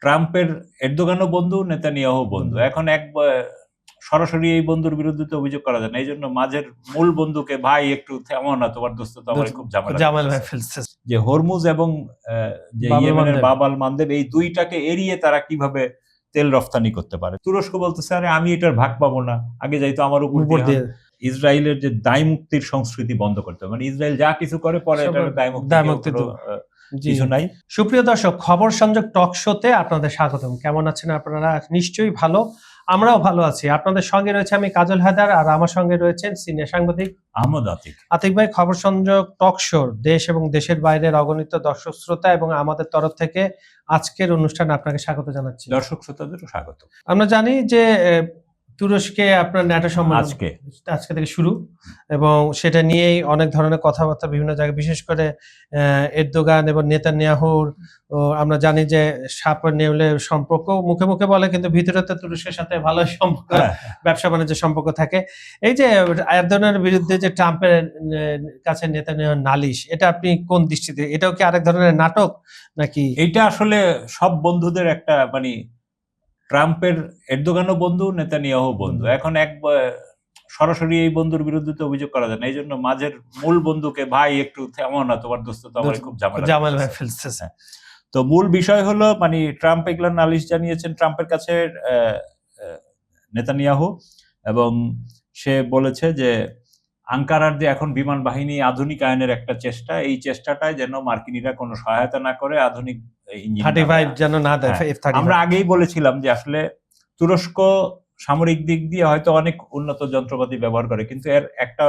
ট্রাম্পের এরদোগানও বন্ধু, নেতানিয়াহু বন্ধু। এখন সরাসরি এই বন্ধুর বিরুদ্ধে তো অভিযোগ করা যায় না, এই জন্য মাঝের মূল বন্ধুকে ভাই একটু থামো না, তোমার দোস্ত তো আমার খুব ঝামেলা ফেলছে। যে হরমুজ এবং যে ইয়েমেনের বাব আল মানদেব, এই দুইটাকে এড়িয়ে তারা কিভাবে তেল রফতানি করতে পারে। তুরস্ক বলতেছে আরে আমি এটার ভাগ পাবো না, আগে যাই তো আমার উপর দিয়ে। ইসরায়েলের যে দায় মুক্তির সংস্কৃতি বন্ধ করতে হবে, মানে ইসরায়েল যা কিছু করে পরে এটার দায় মুক্তি কিছু নাই। সুপ্রিয় দর্শক, খবর সংযোগ টক শোতে আপনাদের স্বাগতম। কেমন আছেন আপনারা? নিশ্চয়ই ভালো, আমরাও ভালো আছি। আপনাদের সঙ্গে রয়েছে আমি কাজল হায়দার, আর আমার সঙ্গে রয়েছেন সিনিয়র সাংবাদিক আহমদ আতিক। আতিক ভাই, খবর সংযোগ টক শোর দেশ এবং দেশের বাইরের অগণিত দর্শক শ্রোতা এবং আমাদের তরফ থেকে আজকের অনুষ্ঠানে আপনাকে স্বাগত জানাচ্ছি। দর্শক শ্রোতাদেরও স্বাগত। আমরা জানি যে তুরস্কে আপনার ন্যাটো সম্মেলন আজকে থেকে শুরু, এবং সেটা নিয়েই অনেক ধরনের কথাবার্তা বিভিন্ন জায়গায়, বিশেষ করে এরদোগান এবং নেতানিয়াহুর। আমরা জানি যে সাপ নেউলের সম্পর্ক মুখে মুখে বলে, কিন্তু ভিতরে তো তুরস্কের সাথে ভালো সম্পর্ক, ব্যবসা বাণিজ্যের সম্পর্ক থাকে। এই যে এরদোগানের বিরুদ্ধে যে ট্রাম্পের কাছে নেতানিয়াহুর নালিশ, এটা আপনি কোন দৃষ্টিতে, এটাও কি আরেক ধরনের নাটক নাকি? এটা আসলে সব বন্ধুদের একটা, মানে ট্রাম্পের এরদোগানও বন্ধু, নেতানিয়াহু বন্ধু। এখন সরাসরি এই বন্ধুর বিরুদ্ধে তো অভিযোগ করা যায় না, এই জন্য মাঝের মূল বন্ধুকে ভাই একটু থামো না, তোমার দোস্ত তো আমার খুব ঝামেলা ফেলছে। তো মূল বিষয় হলো, মানে ট্রাম্প এগুলো নালিশ জানিয়েছেন ট্রাম্পের কাছে নেতানিয়াহু, এবং সে বলেছে যে আঙ্কারার যে এখন বিমান বাহিনী আধুনিকায়নের একটা চেষ্টা, এই চেষ্টাটায় যেন মার্কিনীরা কোনো সহায়তা না করে, আধুনিক ইঞ্জিন যেন না দেয়। আমরা আগেই বলেছিলাম যে আসলে তুরস্ক সামরিক দিক দিয়ে হয়তো অনেক উন্নত যন্ত্রপাতি ব্যবহার করে, কিন্তু এর একটা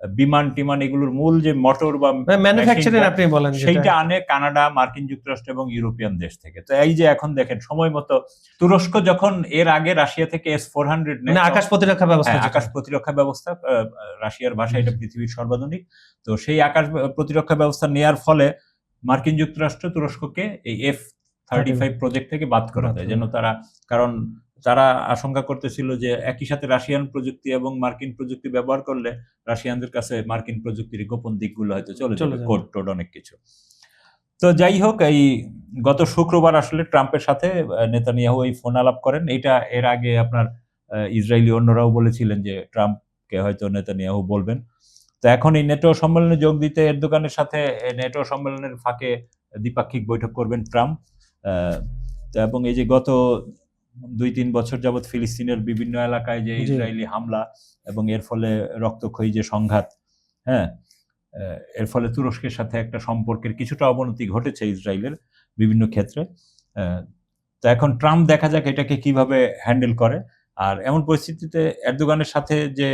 বিমান টিমান এগুলোর মূল যে মোটর বা ম্যানুফ্যাকচারিং আপনি বলেন, সেইটা আনে কানাডা, মার্কিন যুক্তরাষ্ট্র এবং ইউরোপিয়ান দেশ থেকে। তো এই যে এখন দেখেন সময় মতো তুরস্ক যখন এর আগে রাশিয়া থেকে S-400 আকাশ প্রতিরক্ষা ব্যবস্থা, রাশিয়ার ভাষায় এটা পৃথিবীর সর্বাধুনিক, তো সেই আকাশ প্রতিরক্ষা ব্যবস্থা নেয়ার ফলে মার্কিন যুক্তরাষ্ট্র তুরস্ককে এই F-35 প্রজেক্ট থেকে বাদ করে দেয়, যেন কারণ তারা আশঙ্কা করতেছিল যে একই সাথে রাশিয়ান প্রযুক্তি এবং মার্কিন প্রযুক্তি ব্যবহার করলে রাশিয়ানদের কাছে মার্কিন প্রযুক্তির গোপন দিকগুলো হয়তো চলে যাবে, কোড টোড অনেক কিছু। তো যাই হোক, এই গত শুক্রবার আসলে ট্রাম্পের সাথে নেতানিয়াহু এই ফোন আলাপ করেন। এটা এর আগে আপনার ইসরায়েলি অন্যরাও বলেছিলেন যে ট্রাম্পকে হয়তো নেতানিয়াহু বলবেন। তো এখন এই নেটো সম্মেলনে যোগ দিতে এরদোগানের সাথে নেটো সম্মেলনের ফাঁকে দ্বিপাক্ষিক বৈঠক করবেন ট্রাম্প। এবং এই যে গত 2-3 বছর যাবৎ ফিলিস্তিনের বিভিন্ন এলাকায় যে ইসরায়েলি হামলা এবং এর ফলে রক্তক্ষয়ী যে সংঘাত, এর ফলে তুরস্কের সাথে একটা সম্পর্কের কিছুটা অবনতি ঘটেছে ইসরায়েলের বিভিন্ন ক্ষেত্রে। তো এখন ট্রাম্প দেখা যাক এটাকে কিভাবে হ্যান্ডেল করে। আর এমন পরিস্থিতিতে এরদোগানের সাথে যে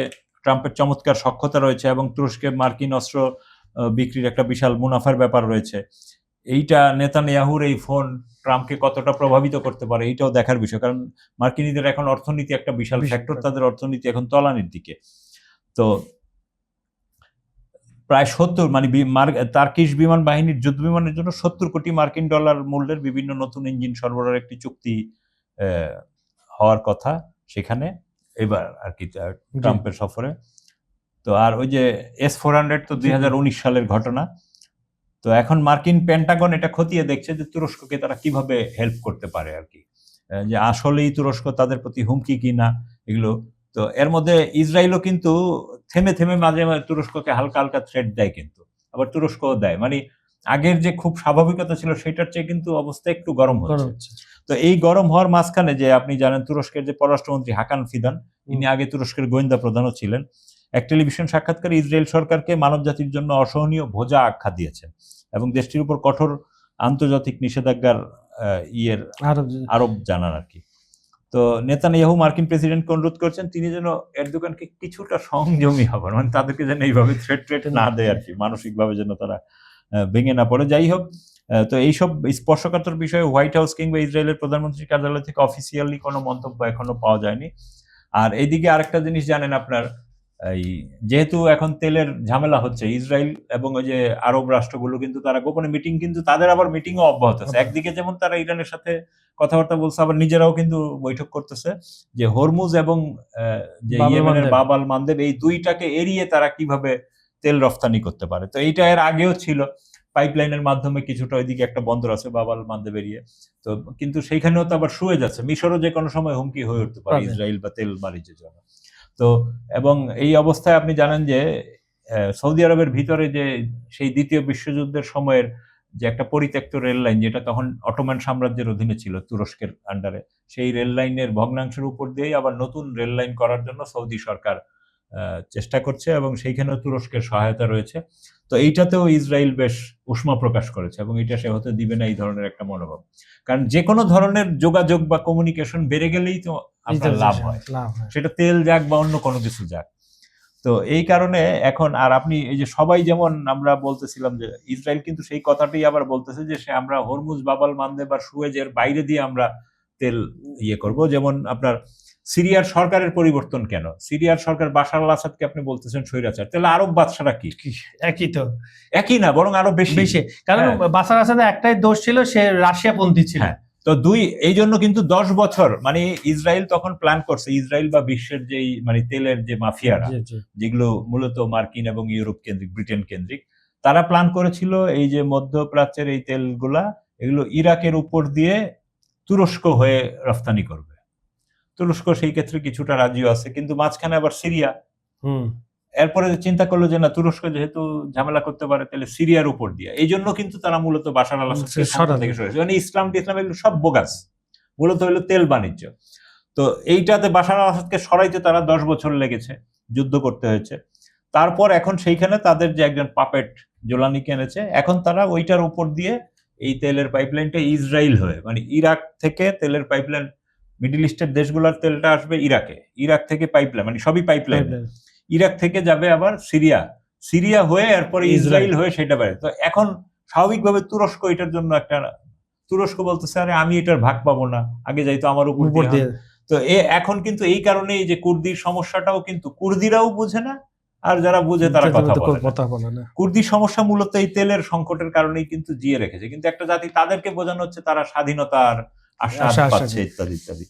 ট্রাম্পের চমৎকার সখ্যতা রয়েছে এবং তুরস্কে মার্কিন অস্ত্র বিক্রির একটা বিশাল মুনাফার ব্যাপার রয়েছে, এইটা নেতানিয়াহুর এই ফোন ট্রাম্পকে কতটা প্রভাবিত করতে পারে এইটাও দেখার বিষয়। কারণ মার্কিনীদের এখন অর্থনীতি একটা বিশাল ফ্যাক্টর, তাদের অর্থনীতি এখন তলানির দিকে। তো প্রায় 70, মানে তার্কিশ বিমান বাহিনীর যুদ্ধ বিমানের জন্য 70 কোটি মার্কিন ডলার মূল্যের বিভিন্ন নতুন ইঞ্জিন সরবরাহের একটি চুক্তি হওয়ার কথা সেখানে এবার আর কি ট্রাম্পের সফরে। তো আর ওই যে S-400 তো 2019 সালের ঘটনা। তো এখন মার্কিন পেন্টাগন এটা খতিয়ে দেখছে যে তুরস্ককে তারা কিভাবে হেল্প করতে পারে আর কি, যে আসলেই তুরস্ক তাদের প্রতি হুমকি কিনা এগুলো। তো এর মধ্যে ইসরায়েলও কিন্তু থেমে থেমে মাঝে মাঝে তুরস্ককে হালকা হালকা থ্রেট দেয়, কিন্তু আবার তুরস্কও দেয়, মানে আগের যে খুব স্বাভাবিকতা ছিল সেটার চেয়ে কিন্তু অবস্থা একটু গরম হচ্ছে। তো এই গরম হওয়ার মাঝখানে যে আপনি জানেন তুরস্কের যে পররাষ্ট্রমন্ত্রী হাকান ফিদান, ইনি আগে তুরস্কের গোয়েন্দা প্রধানও ছিলেন, এক টেলিভিশন সাক্ষাৎকারে ইসরায়েল সরকারকে মানব জাতির জন্য অসহনীয় ভোজা আখ্যা দিয়েছেন এবং দেশটির উপর কঠোর আন্তর্জাতিক নিষেধাজ্ঞার আরোপ জানান আর কি। তো নেতানিয়াহু মার্কিন প্রেসিডেন্টকে অনুরোধ করছেন তিনি যেন এরদোগানকে কিছুটা সংযমী হবেন, মানে তাদেরকে যেন এইভাবে থ্রেট না দেয় আর কি, মানসিকভাবে যেন তারা ভেঙে না পড়ে। যাই হোক, তো এইসব স্পর্শকাতর বিষয়ে হোয়াইট হাউস কিংবা ইসরায়েলের প্রধানমন্ত্রীর কার্যালয় থেকে অফিসিয়ালি কোনো মন্তব্য এখনো পাওয়া যায়নি। আর এইদিকে আরেকটা জিনিস জানেন আপনার, এই যেহেতু এখন তেলের ঝামেলা হচ্ছে, ইসরায়েল এবং ওই যে আরব রাষ্ট্রগুলো কিন্তু তারা গোপনে মিটিং, কিন্তু তাদের আবার মিটিংও অব্যাহত আছে। একদিকে যেমন তারা ইরানের সাথে কথাবার্তা বলছে, আবার নিজেরাও কিন্তু বৈঠক করতেছে যে হরমুজ এবং যে ইয়েমেনের বাব আল মানদেব, এই দুইটাকে এড়িয়ে তারা কিভাবে তেল রফতানি করতে পারে। তো এইটা এর আগেও ছিল, পাইপলাইনের মাধ্যমে কিছুটা ওইদিকে একটা বন্দর আছে বাবাল মান্দে বেরিয়ে, তো কিন্তু সেইখানেও তো আবার শুয়ে যাচ্ছে, মিশরও যে কোনো সময় হুমকি হয়ে উঠতে পারে ইসরায়েল বা তেল বাণিজ্যের জন্য। তো এবং এই অবস্থায় আপনি জানেন যে সৌদি আরবের ভিতরে যে সেই দ্বিতীয় বিশ্বযুদ্ধের সময়ের যে একটা পরিত্যক্ত রেল লাইন, যেটা তখন অটোমান সাম্রাজ্যের অধীনে ছিল তুরস্কের আন্ডারে, সেই রেল লাইনের ভগ্নাংশের উপর দিয়েই আবার নতুন রেল লাইন করার জন্য সৌদি সরকার চেষ্টা করছে এবং সেইখানেও তুরস্কের সহায়তা রয়েছে। তো এইটাতেও ইসরায়েল বেশ উষ্মা প্রকাশ করেছে এবং এটা সে হতে দিবে না, এই ধরনের একটা মনোভাব। কারণ যে কোনো ধরনের যোগাযোগ বা কমিউনিকেশন বেড়ে গেলেই তো আপনার লাভ হয়, সেটা তেল যাক বা অন্য কোনো কিছু যাক। তো এই কারণে এখন আর আপনি এই যে সবাই যেমন আমরা বলতেছিলাম যে ইসরায়েল কিন্তু সেই কথাটাই আবার বলতেছে যে সে আমরা হরমুজ বাবাল মান্দে বা সুয়েজের বাইরে দিয়ে আমরা তেল করব। যেমন আপনার সিরিয়ার সরকারের পরিবর্তন কেন? সিরিয়ার সরকার বাশার আল আসাদকে আপনি বলতেছেন স্বৈরাচার, তাহলে আরব বাদশারা কি একই? তো একই না, বরং আরো বেশি। কারণ বাশার আসাদের একটাই দোষ ছিল, সে রাশিয়াপন্থী ছিল। তো এই জন্য কিন্তু 10 বছর মানে ইসরায়েল তখন প্ল্যান করছে, ইসরায়েল বা বিশ্বের যেই মানে তেলের যে মাফিয়ারা, যেগুলো মূলত মার্কিন এবং ইউরোপ কেন্দ্রিক, ব্রিটেন কেন্দ্রিক, তারা প্ল্যান করেছিল এই যে মধ্যপ্রাচ্যের এই তেলগুলা এগুলো ইরাকের উপর দিয়ে তুরস্ক হয়ে রফতানি করবে। তুরস্ক সেই ক্ষেত্রে কিছুটা রাজিও আছে, কিন্তু মাঝখানে আবার সিরিয়া। এরপরে চিন্তা করলো যে না, তুরস্ক যেহেতু ঝামেলা করতে পারে তাহলে সিরিয়ার উপর দিয়ে, এই জন্য কিন্তু তারা মূলত বাশার আল আসাদকে ক্ষমতা থেকে সরেছে। মানে ইসলাম এগুলো সব বোগাস, মূলত হলো তেল বাণিজ্য। তো এইটাতে বাশার আল আসাদকে সরাইতে তারা 10 বছর লেগেছে, যুদ্ধ করতে হয়েছে। তারপর এখন সেইখানে তাদের যে একজন পাপেট জোলানিকে এনেছে, এখন তারা ওইটার উপর দিয়ে এই তেলের পাইপলাইনটা ইসরায়েল হয়ে মানে ইরাক থেকে তেলের পাইপলাইন, মিডল ইস্টের দেশগুলোর তেলটা আসবে ইরাকে, ইরাক থেকে পাইপলাইন মানে সবই পাইপলাইন, ইরাক থেকে যাবে আবার সিরিয়া হয়ে এরপরে ইসরায়েল হয়ে সেটা বেড়ে। তো এখন স্বাভাবিকভাবে তুরস্ক এটার জন্য তুরস্ক বলতেছে আরে আমি এটার ভাগ পাবো না, আগে যাইতো আমার উপর দিয়ে। তো এখন কিন্তু এই কারণেই যে কুর্দির সমস্যাটাও কিন্তু কুর্দিরাও বুঝে না, আর যারা বুঝে তারা কথা বলে না। কুর্দি সমস্যা মূলত এই তেলের সংকটের কারণেই কিন্তু জিয়ে রেখেছে, কিন্তু একটা জাতি তাদেরকে বোঝানো হচ্ছে তারা স্বাধীনতার আশা পাচ্ছে ইত্যাদি ইত্যাদি।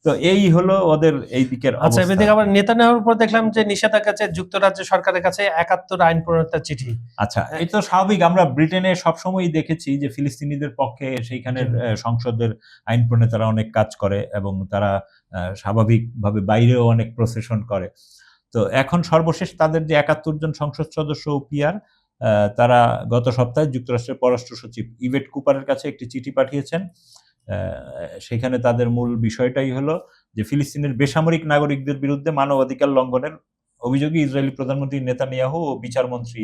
তো এই হলো ওদের এই দিকের অবস্থা। আচ্ছা, এদিকে আবার নেতানিয়াহুর উপর দেখলাম যে নিষেধাজ্ঞা আছে যুক্তরাজ্য সরকারের কাছে 71 আইন প্রণেতার চিঠি। আচ্ছা, এই তো স্বাভাবিক, আমরা ব্রিটেনে সবসময়ই দেখেছি যে ফিলিস্তিনিদের পক্ষে সেইখানের সংসদের আইন প্রণেতারা অনেক কাজ করে এবং তারা স্বাভাবিকভাবে বাইরেও অনেক প্রসেশন করে। তো এখন সর্বশেষ তাদের যে 71 জন সংসদ সদস্য ও পিআর, তারা গত সপ্তাহে যুক্তরাষ্ট্রের পররাষ্ট্র সচিব ইভেট কুপারের কাছে একটি চিঠি পাঠিয়েছেন। সেখানে তাদের মূল বিষয়টাই হলো যে ফিলিস্তিনের বেসামরিক নাগরিকদের বিরুদ্ধে মানবাধিকার লঙ্ঘনের অভিযোগে ইসরায়েলি প্রধানমন্ত্রী নেতানিয়াহু ও বিচারমন্ত্রী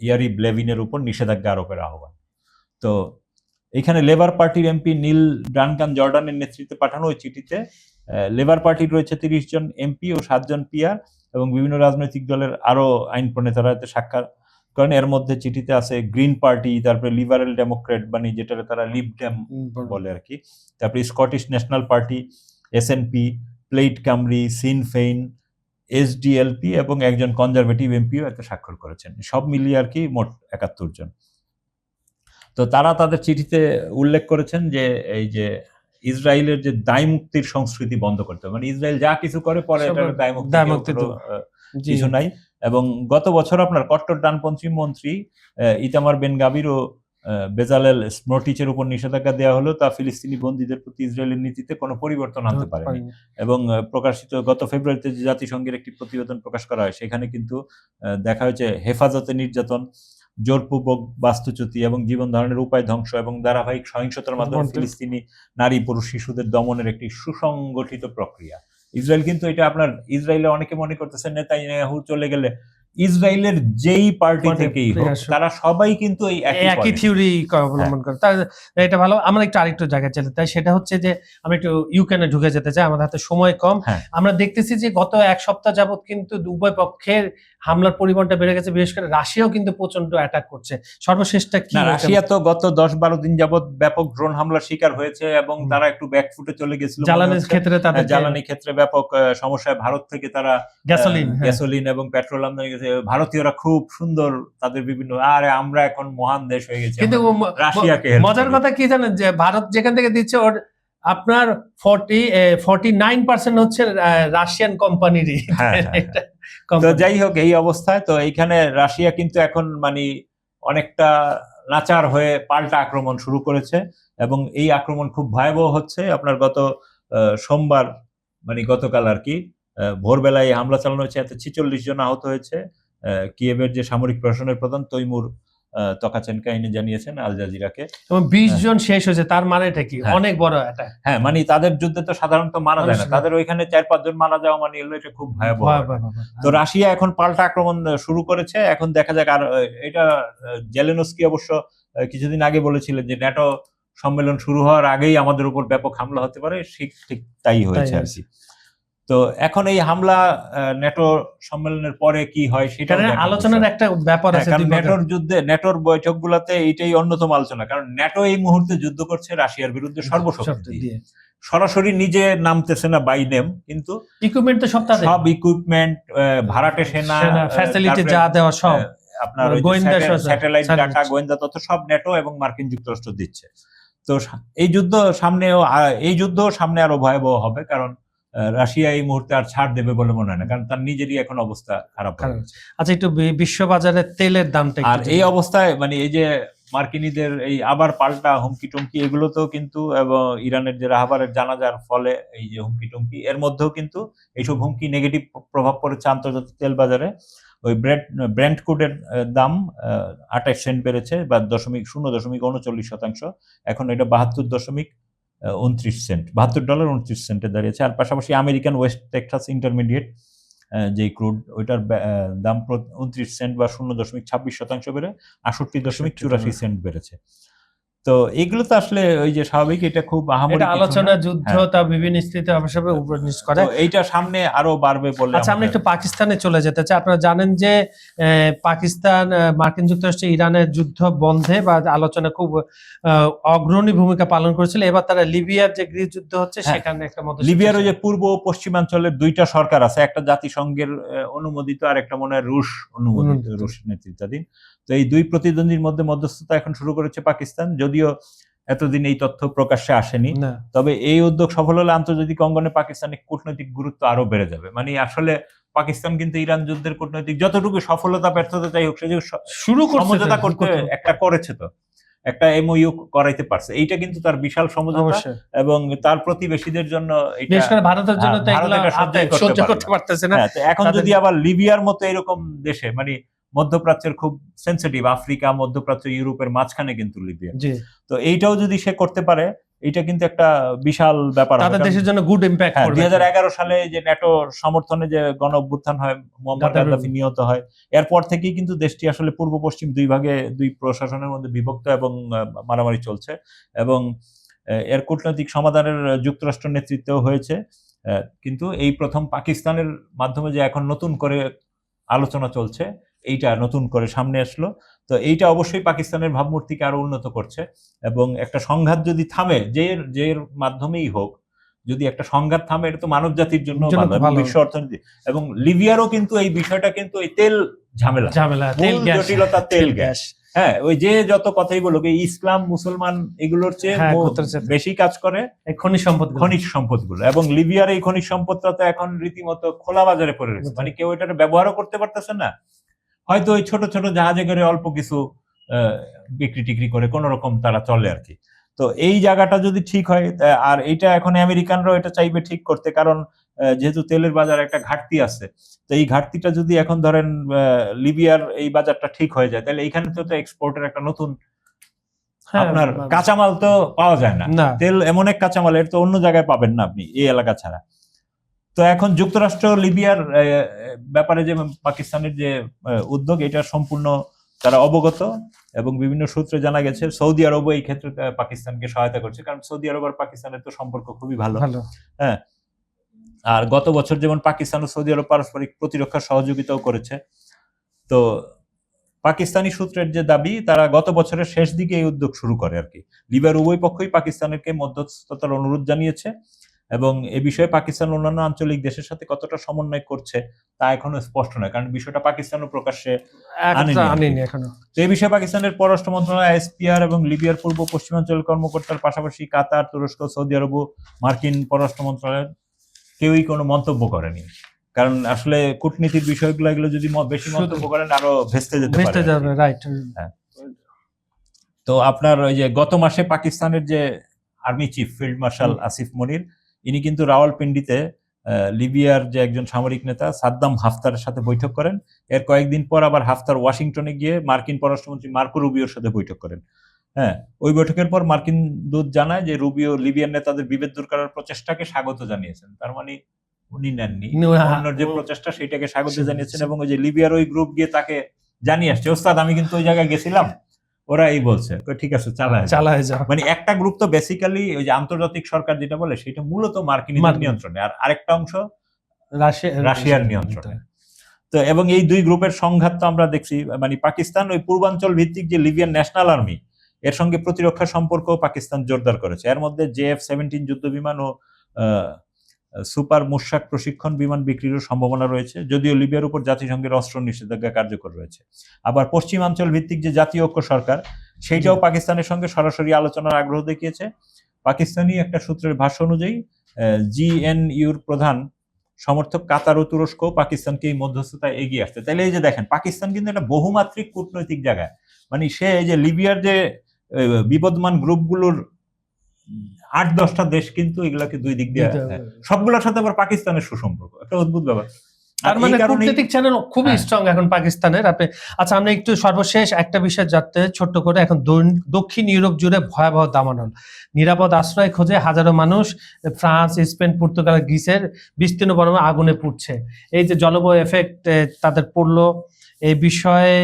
ইয়ারিভ লেভিনের উপর নিষেধাজ্ঞা আরোপের আহ্বান। তো এখানে লেবার পার্টির এমপি নীল ডানকান জর্ডানের নেতৃত্বে পাঠানো ওই চিঠিতে লেবার পার্টির রয়েছে 30 জন এমপি ও 7 জন পিআর এবং বিভিন্ন রাজনৈতিক দলের আরো আইন প্রণেতারা এতে স্বাক্ষর করেন। এর মধ্যে চিঠিতে আছে গ্রিন পার্টি, তারপরে লিবারেল ডেমোক্রেট মানে যেটা তারা লিব ডেম বলে আর কি, তারপরে Scottish National Party, SNP, Plaid Cymru, Sinn Fein, SDLP এবং একজন কনজারভেটিভ এমপিও এতে স্বাক্ষর করেছেন। সব মিলিয়ে আর কি মোট 71 জন। তো তারা তাদের চিঠিতে উল্লেখ করেছেন যে এই যে ইসরায়েলের যে দায় মুক্তির সংস্কৃতি বন্ধ করতে হবে, মানে ইসরায়েল যা কিছু করে পরে এটার দায় মুক্তি কিছু নাই। এবং গত বছর আপনার কট্টর ডানপন্থী মন্ত্রী ইতামার বেন গাবির ও বেজালেল স্মোট্রিচের উপর নিষেধাজ্ঞা দেওয়া হলো, তা ফিলিস্তিনি বন্দীদের প্রতি ইসরায়েলের নীতিতে কোনো পরিবর্তন আনতে পারেনি। এবং প্রকাশিত গত ফেব্রুয়ারিতে যে জাতিসংঘের একটি প্রতিবেদন প্রকাশ করা হয় সেখানে কিন্তু দেখা হয়েছে হেফাজতে নির্যাতন, জোরপূর্বক বাস্তুচ্যুতি এবং জীবন ধারণের উপায় ধ্বংস এবং ধারাবাহিক সহিংসতার মাধ্যমে ফিলিস্তিনি নারী পুরুষ শিশুদের দমনের একটি সুসংগঠিত প্রক্রিয়া। ইসরায়েল কিন্তু এটা আপনার ইসরায়েলে অনেকে মনে করতেছেন নেতানিয়াহু চলে গেলে ইসরায়েলের যেই পার্টি থেকেই হোক তারা সবাই কিন্তু এই একই থিওরি অবলম্বন করে। এটা ভালো। আমরা একটু আরেকটু জায়গায় চলে, তাই সেটা হচ্ছে যে আমরা একটু ইউক্রেনে ঢুকে যেতে চাই, আমাদের হাতে সময় কম। আমরা দেখতেছি যে গত এক সপ্তাহ যাবত কিন্তু উভয় পক্ষের হামলার পরিমাণটা বেড়ে গেছে, বিশেষ করে রাশিয়াও কিন্তু প্রচন্ড অ্যাটাক করছে। সর্বশেষটা কি? রাশিয়া তো গত 10-12 দিন যাবত ব্যাপক ড্রোন হামলার শিকার হয়েছে এবং তারা একটু ব্যাকফুটে চলে গেছিল। জ্বালানি ক্ষেত্রে ব্যাপক সমস্যায়, ভারত থেকে তারা গ্যাসোলিন এবং পেট্রোল আমদানি গেছে। ভারতীয়রা খুব সুন্দর তাদের বিভিন্ন আরে আমরা এখন মহান দেশ হয়ে গেছে। কিন্তু রাশিয়াকে মজার কথা কি জানেন, যে ভারত যেখান থেকে দিচ্ছে ওর আপনার 49% হচ্ছে রাশিয়ান কোম্পানিরই। তো যাই হোক, এই অবস্থায় তো এইখানে রাশিয়া কিন্তু এখন মানে অনেকটা নাচার হয়ে পাল্টা আক্রমণ শুরু করেছে এবং এই আক্রমণ খুব ভয়াবহ হচ্ছে। আপনার গত সোমবার মানে গতকাল আর কি ভোরবেলায় হামলা চালানো হয়েছে, এতে 46 জন আহত হয়েছে। কিয়েভের যে সামরিক প্রশাসনের প্রধান তৈমুর তকাচেনকা ইনি জানিয়েছেন আল জাজিরাকে। এবং 20 জন শেষ হয়েছে, তার মানে এটা কি অনেক বড় অ্যাটাক। হ্যাঁ, মানে তাদের যুদ্ধে তো সাধারণত মারা যায় না, তাদের ওইখানে 4-5 জন মারা যাওয়া মানে হলো এটা খুব ভয়াবহ। তো রাশিয়া এখন পাল্টা আক্রমণ শুরু করেছে, এখন দেখা যাক। আর এটা জেলেনস্কি অবশ্য কিছুদিন আগে বলেছিলেন যে ন্যাটো সম্মেলন শুরু হওয়ার আগেই আমাদের উপর ব্যাপক হামলা হতে পারে, ঠিক তাই হয়েছে আর কি। তো এখন এই হামলা ন্যাটো সম্মেলনের পরে কি হয় সেটা আলোচনার একটা ব্যাপার আছে। ন্যাটোর যুদ্ধে, ন্যাটোর বৈঠকগুলোতে এইটাই অন্যতম আলোচনা, কারণ ন্যাটো এই মুহূর্তে যুদ্ধ করছে রাশিয়ার বিরুদ্ধে সর্বশক্তি দিয়ে। সরাসরি নিজে নামতেছে না বাই নেম, কিন্তু ইকুইপমেন্ট তো সব ইকুইপমেন্ট, ভাড়াটে সেনা, ফ্যাসিলিটি যা দেওয়া সব, আপনার গোয়েন্দা স্যাটেলাইট ডাটা, গোয়েন্দা তথ্য সব ন্যাটো এবং মার্কিন যুক্তরাষ্ট্র দিচ্ছে। তো এই যুদ্ধ সামনে আরো ভয়াবহ হবে, কারণ রাশিয়া এই মুহূর্তে আর ছাড় দেবে বলে মনে হয় না, কারণ তার নিজেরই এখন অবস্থা খারাপ হয়ে গেছে। আচ্ছা, একটু বিশ্ববাজারে তেলের দামটা, আর এই অবস্থায় মানে এই যে মার্কিনীদের এই আবার পাল্টা হুমকি টুমকি, এগুলো তো কিন্তু এবং ইরানের যে রাহাবারের জানাজার ফলে এই যে হুমকি টুমকি, এর মধ্যেও কিন্তু এইসব হুমকি নেগেটিভ প্রভাব পড়েছে আন্তর্জাতিক তেল বাজারে। ওই ব্রেন্ট ক্রুডের দাম 28 সেন্ট বেড়েছে, বা 0.39%। এখন এটা $72.29 দাঁড়িয়েছে। আর পাশাপাশি আমেরিকান ওয়েস্ট টেক্সাস ইন্টারমিডিয়েট যে ক্রুড, ওইটার দাম 29 সেন্ট বা 0.26% বেড়ে 68.84 বেড়েছে। তো এগুলো তো আসলে ওই যে স্বাভাবিক, এটা খুব আহামরি আলোচনা, যুদ্ধ তা বিভিন্ন স্থিতি অবশ্যই উপর নিচ করে, এইটা সামনে আরো বাড়বে বলে। আচ্ছা, আমরা একটু পাকিস্তানে চলে যেতে চাই। আপনারা জানেন যে পাকিস্তান মার্কিন যুক্তরাষ্ট্র ইরানের যুদ্ধ বন্ধে বা আলোচনা খুব অগ্রণী ভূমিকা পালন করেছিল। এবার তারা লিবিয়ার যে গৃহযুদ্ধ হচ্ছে সেখানে একটা লিবিয়ার ওই যে পূর্ব ও পশ্চিমাঞ্চলের দুইটা সরকার আছে, একটা জাতিসংঘের অনুমোদিত আর একটা মনে হয় রুশ অনুমোদিত, রুশ নেতৃত্বাধীন। তো এই দুই প্রতিদ্বন্দ্বীর মধ্যে মধ্যস্থতা এখন শুরু করেছে পাকিস্তান, যদিও এতদিন এই তথ্য প্রকাশ্যে আসেনি। তবে এই উদ্যোগ সফল হলে আন্তর্জাতিক অঙ্গনে পাকিস্তানের কূটনৈতিক গুরুত্ব আরো বেড়ে যাবে। মানে আসলে পাকিস্তান কিন্তু ইরান যুদ্ধের কূটনৈতিক যতটুকু সফলতা ব্যর্থতা যাই হোক, সে শুরু সমঝোতা করতে একটা করেছে, তো একটা এমওইউ করাইতে পারছে, এইটা কিন্তু তার বিশাল সমঝোতা এবং তার প্রতিবেশীদের জন্য ভারতের জন্য সহ্য করতে পারতেছে না। এখন যদি আবার লিবিয়ার মতো এরকম দেশে, মানে মধ্যপ্রাচ্যের খুব সেন্সিটিভ, আফ্রিকা, মধ্যপ্রাচ্য, ইউরোপের মাঝখানে কিন্তু লিবিয়া, তো এইটাও যদি সে করতে পারে, এটা কিন্তু একটা বিশাল ব্যাপার, তাদের দেশের জন্য গুড ইমপ্যাক্ট করবে। 2011 সালে যে ন্যাটো সমর্থনে যে গণ অভ্যুত্থান হয়, মুয়াম্মার গাদ্দাফি নিহত হয়, এরপর থেকেই কিন্তু দেশটি আসলে পূর্ব পশ্চিম দুই ভাগে, দুই প্রশাসনের মধ্যে বিভক্ত এবং মারামারি চলছে। এবং এর কূটনৈতিক সমাধানের যুক্তরাষ্ট্র নেতৃত্বেও হয়েছে, কিন্তু এই প্রথম পাকিস্তানের মাধ্যমে যে এখন নতুন করে আলোচনা চলছে, এইটা নতুন করে সামনে আসলো। তো এইটা অবশ্যই পাকিস্তানের ভাবমূর্তিকে আরো উন্নত করছে। এবং একটা সংঘাত যদি থামে, যে মাধ্যমেই হোক, যদি একটা সংঘাত থামে, এটা তো মানব জাতির জন্য ভালো এবং বিশ্ব অর্থনীতি। এবং লিবিয়ারও কিন্তু এই বিষয়টা কিন্তু এই তেল ঝামেলা, জটিলতা, তেল গ্যাস, হ্যাঁ, ওই যে যত কথাই বলুক, এই ইসলাম মুসলমান এগুলোর চেয়ে বেশি কাজ করে খনিজ সম্পদগুলো। এবং লিবিয়ার এই খনিজ সম্পদটা তো এখন রীতিমতো খোলা বাজারে পড়ে রয়েছে, মানে কেউ এটা ব্যবহারও করতে পারতেছে না। হয়তো ওই ছোট ছোট জাহাজে করে অল্প কিছু বিক্রি টিক্রি করে কোন রকম তারা চলে আর কি। তো এই জায়গাটা যদি ঠিক হয়, আর এইটা এখন আমেরিকানরাও এটা চাইবে ঠিক করতে, কারণ যেহেতু তেলের বাজার একটা ঘাটতি আছে, তো এই ঘাটতিটা যদি এখন ধরেন লিবিয়ার এই বাজারটা ঠিক হয়ে যায়, তাহলে এইখানে তো এক্সপোর্টের একটা নতুন, আপনার কাঁচামাল তো পাওয়া যায় না, তেল এমন এক কাঁচামাল, এর তো অন্য জায়গায় পাবেন না আপনি এই এলাকা ছাড়া। তো এখন যুক্তরাষ্ট্র লিবিয়ার ব্যাপারে যে পাকিস্তানের যে উদ্যোগ, এটা সম্পূর্ণ তারা অবগত, এবং বিভিন্ন সূত্রে জানা গেছে সৌদি আরবও এই ক্ষেত্রে পাকিস্তানকে সহায়তা করছে, কারণ সৌদি আরব আর পাকিস্তানের তো সম্পর্ক খুবই ভালো। হ্যাঁ, আর গত বছর যেমন পাকিস্তান ও সৌদি আরব পারস্পরিক প্রতিরক্ষা সহযোগিতাও করেছে। তো পাকিস্তানি সূত্রের যে দাবি, তারা গত বছরের শেষ দিকে এই উদ্যোগ শুরু করে আর কি। লিবিয়ার উভয় পক্ষই পাকিস্তানকে মধ্যস্থতার অনুরোধ জানিয়েছে, এবং এ বিষয়ে পাকিস্তান অন্যান্য আঞ্চলিক দেশের সাথে কতটা সমন্বয় করছে তা এখনো স্পষ্ট নয়, কারণ বিষয়টা পাকিস্তানও প্রকাশ্যে আনেনি এখনো। তো এই বিষয়ে পাকিস্তানের পররাষ্ট্র মন্ত্রণালয়, এসপিআর এবং লিবিয়ার পূর্ব পশ্চিমাঞ্চল কর্মকর্তার পাশাপাশি কাতার, তুরস্ক, সৌদি আরব, মার্কিন পররাষ্ট্র মন্ত্রণালয়ের কেউই কোনো মন্তব্য করেনি, কারণ আসলে কূটনীতির বিষয়গুলো এগুলো যদি বেশি মন্তব্য করেন আরো ভেস্তে যেতে পারে। রাইট। হ্যাঁ, তো আপনার ওই যে গত মাসে পাকিস্তানের যে army chief field marshal Asif Munir, ইনি কিন্তু রাওয়ালপিন্ডিতে লিবিয়ার যে একজন সামরিক নেতা সাদ্দাম হাফতারের সাথে বৈঠক করেন। এর কয়েকদিন পর আবার হাফতার ওয়াশিংটনে গিয়ে মার্কিন পররাষ্ট্রমন্ত্রী মার্কো রুবিওর সাথে বৈঠক করেন। হ্যাঁ, ওই বৈঠকের পর মার্কিন দূত জানায় যে রুবিও লিবিয়ার নেতাদের বিভেদ দূর করার প্রচেষ্টাকে স্বাগত জানিয়েছেন। তার মানে উনি নেননি, অন্য যে প্রচেষ্টা সেটাকে স্বাগত জানিয়েছেন, এবং ওই যে লিবিয়ার ওই গ্রুপ গিয়ে তাকে জানিয়ে আসছে, ওস্তাদ আমি কিন্তু ওই জায়গায় গেছিলাম, ওরা এই বলছে, ঠিক আছে চালায় যাও। মানে একটা গ্রুপ তো বেসিক্যালি ওই যে আন্তর্জাতিক সরকার যেটা বলে সেটা মূলত মার্কিনীদের নিয়ন্ত্রণে, আর আরেকটা অংশ রাশিয়ার নিয়ন্ত্রণে। তো এবং এই দুই গ্রুপের সংঘাত তো আমরা দেখছি, মানে পাকিস্তান ওই পূর্বাঞ্চল ভিত্তিক যে লিবিয়ান ন্যাশনাল আর্মি, এর সঙ্গে প্রতিরক্ষা সম্পর্ক পাকিস্তান জোরদার করেছে। এর মধ্যে JF-17 যুদ্ধ বিমান ও সুপার মুশাক প্রশিক্ষণ বিমান বিক্রির সম্ভাবনা রয়েছে, যদিও লিবিয়ার উপর জাতিসংঘের অস্ত্র নিষেধাজ্ঞা কার্যকর রয়েছে। আবার পশ্চিমাঞ্চল ভিত্তিক যে জাতীয় ঐক্য সরকার, সেইটাও পাকিস্তানের সঙ্গে সরাসরি আলোচনার আগ্রহ দেখিয়েছে। পাকিস্তানি একটা সূত্রের ভাষ্য অনুযায়ী GNUর প্রধান সমর্থক কাতার ও তুরস্ক পাকিস্তানকে এই মধ্যস্থতায় এগিয়ে আসছে। তাইলে এই যে দেখেন, পাকিস্তান কিন্তু একটা বহুমাত্রিক কূটনৈতিক জায়গায়, মানে সে এই যে লিবিয়ার যে বিবদমান গ্রুপগুলোর 8-10টা দেশ কিন্তু এগুলাকে দুই দিক দিয়ে, সবগুলোর সাথে আবার পাকিস্তানের সুসম্পর্ক, একটা অদ্ভুত ব্যাপার। তার মানে কূটনৈতিক চ্যানেল খুবই স্ট্রং এখন পাকিস্তানের। আচ্ছা, আমরা একটু সর্বশেষ একটা বিষয় যাতে ছোট্ট করে, এখন দক্ষিণ ইউরোপ জুড়ে ভয়াবহ দাবানল, নিরাপদ আশ্রয় খোঁজে হাজারো মানুষ ফ্রান্স, স্পেন, পর্তুগাল, গ্রিসের বিস্তীর্ণ বনাঞ্চল আগুনে পুড়ছে। এই যে জলবায়ু এফেক্ট তাদের পড়লো, এই বিষয়ে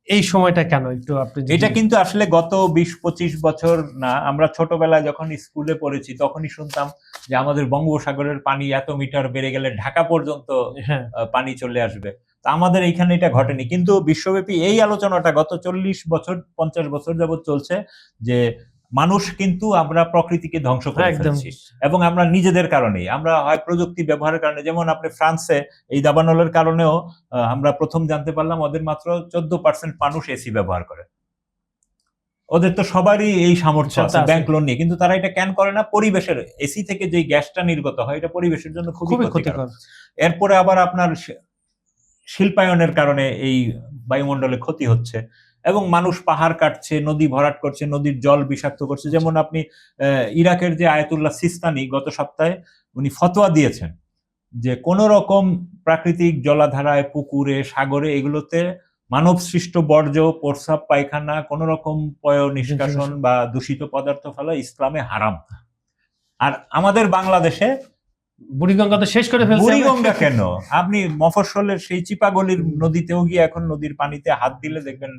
এই সময়টা কেন একটু আপনি? এটা কিন্তু আসলে গত 20-25 বছর না, আমরা ছোটবেলায় যখন স্কুলে পড়েছি তখনই শুনতাম যে আমাদের বঙ্গোপসাগরের পানি এত মিটার বেড়ে গেলে ঢাকা পর্যন্ত পানি চলে আসবে। তা আমাদের এইখানে এটা ঘটেনি, কিন্তু বিশ্বব্যাপী এই আলোচনাটা গত 40-50 বছর যাবত চলছে যে মানুষ কিন্তু আমরা প্রকৃতিকে ধ্বংস করে ফেলছি, এবং আমরা নিজেদের কারণেই, আমরা হয় প্রযুক্তি ব্যবহারের কারণে, যেমন আপনি ফ্রান্সে এই দাবানলের কারণেও আমরা প্রথম জানতে পারলাম ওদের মাত্র 14% মানুষ এসি ব্যবহার করে। ওদের তো সবারই এই সামর্থ্য আছে ব্যাংক লোন নিয়ে, কিন্তু তারা এটা কেন করে না? পরিবেশের এসি থেকে যে গ্যাসটা নির্গত হয় এটা পরিবেশের জন্য খুবই ক্ষতিকর। এরপরে আবার আপনার শিল্পায়নের কারণে এই বায়ুমণ্ডলে ক্ষতি হচ্ছে, এবং মানুষ পাহাড় কাটছে, নদী ভরাট করছে, নদীর জল বিষাক্ত করছে। যেমন আপনি ইরাকের যে আয়াতুল্লাহ সিস্তানি গত সপ্তাহে উনি ফতোয়া দিয়েছেন যে কোন রকম প্রাকৃতিক জলাধারায়, পুকুরে, সাগরে এগুলোতে মানব সৃষ্ট বর্জ্য, প্রস্রাব, পায়খানা, কোন রকম পয় নিষ্কাশন বা দূষিত পদার্থ ফেলা ইসলামে হারাম। আর আমাদের বাংলাদেশে বুড়িগঙ্গা তো শেষ করে ফেলছে। বুড়িগঙ্গা কেন, আপনি মফস্বলের সেই চিপাগলির নদীতেও গিয়ে এখন নদীর পানিতে হাত দিলে দেখবেন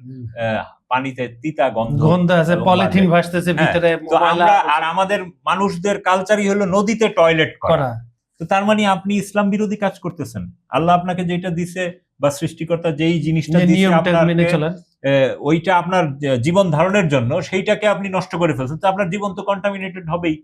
পানিতে তিতা গন্ধ আছে, পলিথিন ভাসতেছে ভিতরে। আর আমাদের মানুষদের কালচারই হলো নদীতে টয়লেট করা। তো তার মানে আপনি ইসলাম বিরোধী কাজ করতেছেন। আল্লাহ আপনাকে যেটা দিছে বা সৃষ্টিকর্তা যেই জিনিসটা দিছে ওইটা আপনার জীবন ধারণের জন্য, সেইটাকে আপনি নষ্ট করে ফেলছেন। তো আপনার জীবন তো কন্টামিনেটেড হবেই,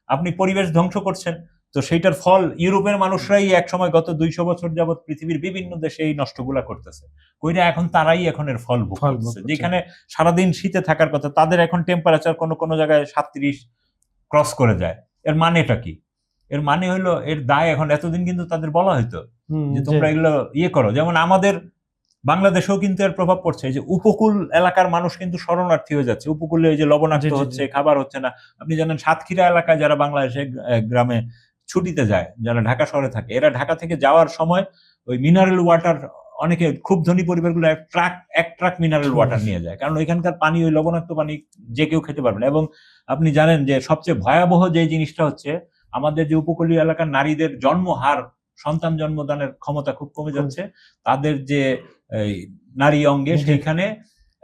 আপনি পরিবেশ ধ্বংস করছেন। তো সেইটার ফল ইউরোপের মানুষরাই এক সময় গত 200 বছর যাবৎ পৃথিবীর বিভিন্ন দেশে এই নষ্টগুলা করতেছে। কইরা এখন তারাই এখন এর ফল ভোগ করতেছে। যেখানে সারাদিন শীতে থাকার কথা, তাদের এখন টেম্পারেচার কোনো জায়গায় 37 ক্রস করে যায়। এর মানেটা কি? এর মানে হলো এর দায় এখন, এতদিন কিন্তু তাদের বলা হইতো যে তোমরা এগুলো করো। যেমন আমাদের বাংলাদেশেও কিন্তু এর প্রভাব পড়ছে। যে উপকূল এলাকার মানুষ কিন্তু শরণার্থী হয়ে যাচ্ছে, উপকূলে এই যে লবণাক্ত হচ্ছে, খাবার হচ্ছে না। আপনি জানেন সাতক্ষীরা এলাকায় যারা বাংলাদেশে গ্রামে ছুটিতে যায়, যারা ঢাকা শহরে থাকে, এরা ঢাকা থেকে যাওয়ার সময় ওই মিনারেল ওয়াটার, অনেকে খুব ধনী পরিবারগুলো এক ট্রাক মিনারেল ওয়াটার নিয়ে যায়, কারণ ওইখানকার পানি, ওই লবণাক্ত পানি যে কেউ খেতে পারবে না। এবং আপনি জানেন যে সবচেয়ে ভয়াবহ যে জিনিসটা হচ্ছে, আমাদের যে উপকূলীয় এলাকার নারীদের জন্মহার, সন্তান জন্মদানের ক্ষমতা খুব কমে যাচ্ছে। তাদের যে নারী অঙ্গে সেইখানে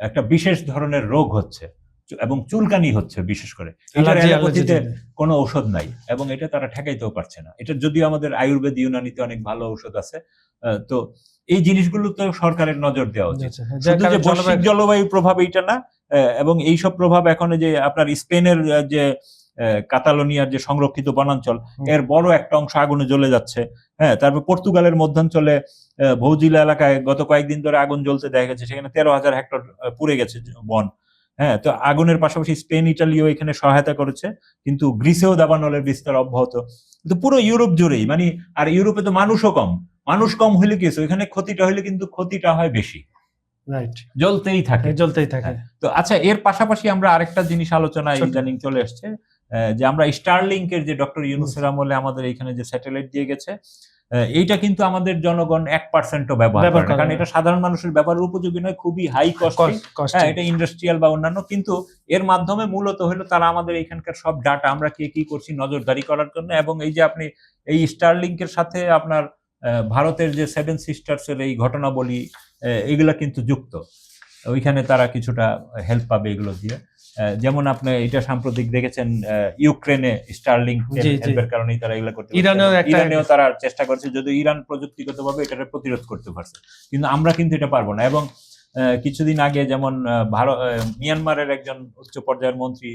একটা বিশেষ ধরনের রোগ হচ্ছে এবং চুলকানি হচ্ছে বিশেষ করে। এটার অ্যালোপ্যাথিতে কোনো ঔষধ নাই এবং এটা তারা ঠেকাইতেও পারছে না। এটা যদিও আমাদের আয়ুর্বেদ, ইউনানিতে অনেক ভালো ঔষধ আছে। তো এই জিনিসগুলো তো সরকারের নজর দেওয়া উচিত। শুধু যে বৈশ্বিক জলবায়ু প্রভাব এইটা না, এবং এইসব প্রভাব এখন যে আপনার স্পেনের যে কাতালোনিয়ার যে সংরক্ষিত বনাঞ্চল, এর বড় একটা অংশ আগুনে জ্বলে যাচ্ছে। হ্যাঁ, তারপর পর্তুগালের মধ্যাঞ্চলে ভৌজিলা এলাকায় গত কয়েকদিন ধরে আগুন জ্বলতে দেখা গেছে, সেখানে 13,000 হেক্টর পুড়ে গেছে বন। হ্যাঁ, তো আগুনের পাশাপাশি স্পেন, ইটালিও এখানে সহায়তা করেছে, কিন্তু গ্রিসেও দাবানলের বিস্তার অব্যাহত। তো পুরো ইউরোপ জুড়েই, মানে আর ইউরোপে তো মানুষও কম, মানুষ কম হইলে কি, এখানে ক্ষতিটা হইলে কিন্তু ক্ষতিটা হয় বেশি। রাইট, জ্বলতেই থাকে। জ্বলতেই থাকে। তো আচ্ছা, এর পাশাপাশি আমরা আরেকটা জিনিস আলোচনায় ইদানিং চলে আসছে, যে আমরা স্টারলিংকের যে ডক্টর ইউনূসের আমলে আমাদের এখানে যে স্যাটেলাইট দিয়ে গেছে, এইটা কিন্তু আমাদের জনগণ 1%ও ব্যবহার করে না, কারণ এটা সাধারণ মানুষের ব্যবহারের উপযোগী নয়, খুবই হাই কস্টলি। হ্যাঁ, এটা ইন্ডাস্ট্রিয়াল বা অন্যান্য, কিন্তু এর মাধ্যমে মূলত হলো তারা আমাদের এখানকার সব ডাটা আমরা কে কি করছি নজরদারি করার জন্য। এবং এই যে আপনি এই স্টারলিংকের সাথে আপনার ভারতের যে 7 সিস্টার্স এর এই ঘটনাবলী, এগুলা কিন্তু যুক্ত, ওইখানে তারা কিছুটা হেল্প পাবে এগুলো দিয়ে। যেমন আপনি এটা সাম্প্রতিক দেখেছেন, ইউক্রেনে স্টারলিংক হেল্পের কারণেই তারা এগুলো করতে পারছে। ইরানেও তারা চেষ্টা করছে, যদিও ইরান প্রযুক্তিগতভাবে এটাকে প্রতিরোধ করতে পারছে, কিন্তু আমরা কিন্তু এটা পারবো না। এবং কিছুদিন আগে যেমন মিয়ানমারের একজন উচ্চ পর্যায়ের মন্ত্রী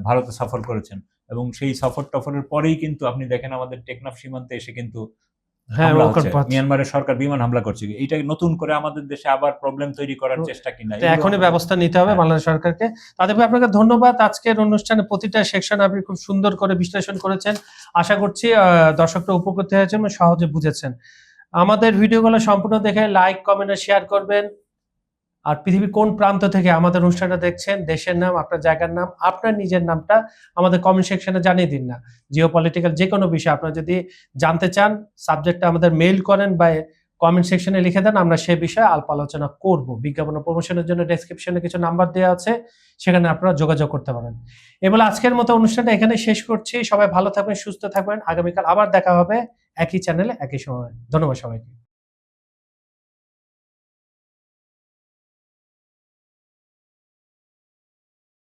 ভারতে সফর করেছেন, এবং সেই সফরের পরেই কিন্তু আপনি দেখেন আমাদের টেকনাফ সীমান্তে এসে কিন্তু মিয়ানমারের সরকার বিমান হামলা করছে। এইটা নতুন করে আমাদের দেশে আবার প্রবলেম তৈরি করার চেষ্টা কিনা, এখনই ব্যবস্থা নিতে হবে বাংলাদেশ সরকারকে। তাদের আপনাকে ধন্যবাদ। আজকের অনুষ্ঠানে প্রতিটা সেকশন আপনি খুব সুন্দর করে বিশ্লেষণ করেছেন। আশা করছি দর্শকরা উপকৃত হয়েছেন এবং সহজে বুঝেছেন। আমাদের ভিডিওগুলো সম্পূর্ণ দেখে লাইক, কমেন্ট আর শেয়ার করবেন। আর পৃথিবীর কোন প্রান্ত থেকে আমাদের অনুষ্ঠানটা দেখছেন, দেশের নাম, আপনার জায়গার নাম, আপনার নিজের নামটা আমাদের কমেন্ট সেকশনে জানিয়ে দিন না। জিওপলিটিক্যাল যে কোনো বিষয় আপনারা যদি জানতে চান, সাবজেক্টটা আমাদের মেইল করেন বা কমেন্ট সেকশনে লিখে দেন, আমরা সে বিষয়ে আলাপ আলোচনা করব। বিজ্ঞাপন ও প্রমোশনের জন্য ডেসক্রিপশনে কিছু নাম্বার দেওয়া আছে, সেখানে আপনারা যোগাযোগ করতে পারেন। এবার আজকের মতো অনুষ্ঠানটা এখানে শেষ করছি। সবাই ভালো থাকবেন, সুস্থ থাকবেন। আগামীকাল আবার দেখা হবে একই চ্যানেলে একই সময়। ধন্যবাদ সবাইকে।